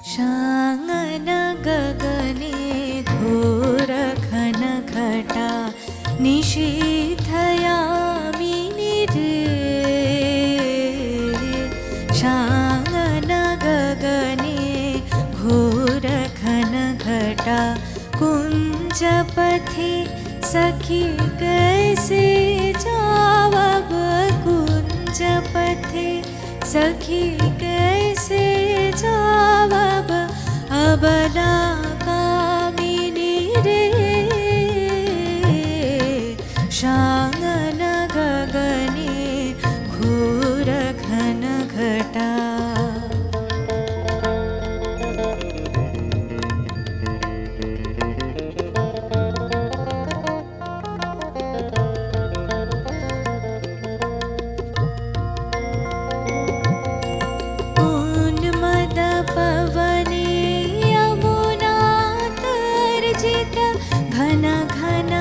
शाङ्गन गगने घोरघनघटा निशीथयामिनि रे। शाङ्गन गगने घोरघनघटा कुञ्जपथे सखी कैसे जावब। कुञ्जपथे सखी कैसे जावब। अबला कामिनी रे। शाङ्गन गगने घोरघनघटा। घन घन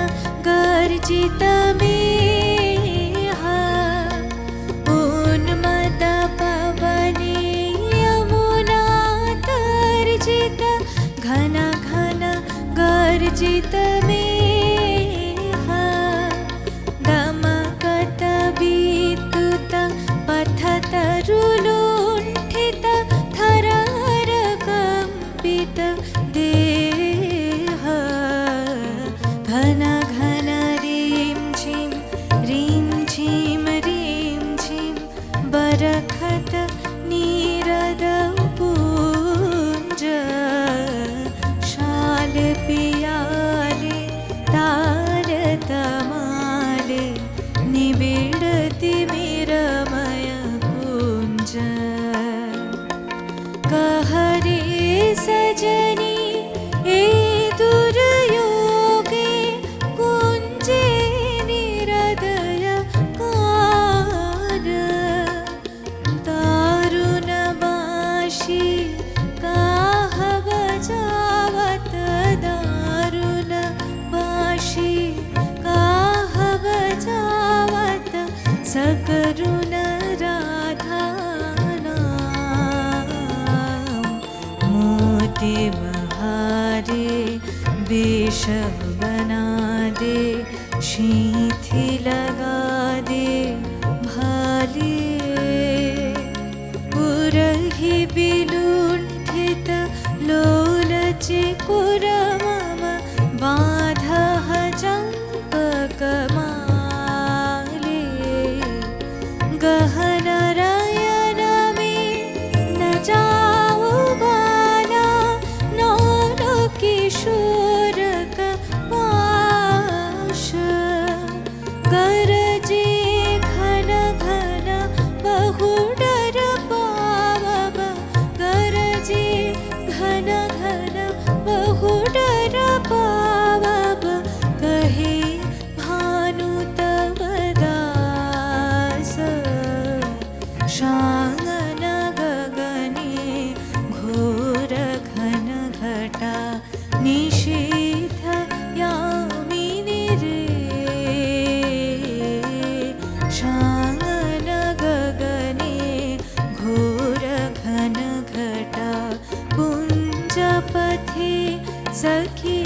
गर्जित मेह उन्मद पवने यमुना तर्जित। घन घन गर्जित मेह दमकत विद्युत पथतरुलुण्ठित थरहर कम्पित देह। घन घन रीं झीं बरखत नीरद पुञ्ज। शाल पियाले तार तमाले निबिडति मिरमय कुञ्ज। कहरे सजनी ए दुर्योगे कुञ्जे निरदय कार। दारुण बाशी काह बजावत। दारुण बाशी काह बजावत। सकरुण राधा नाम मोती बहारे वेश बना दे। शीथी लगा दे भाले। पुरहि विलुण्ठित लोलचे कुरमम बाधः चम्पकमाले। गहन रयन में न जाओ बाला नौलो किशोर कपाश। गरजे घन घन बहु डर पावब। गरजे घन घन बहु डर पावब। कहे भानु तव दास। शाङ्गन गगने घोरघनघटा निशीथ यामिनि रे। शाङ्गन गगने घोरघनघटा कुञ्जपथे सखी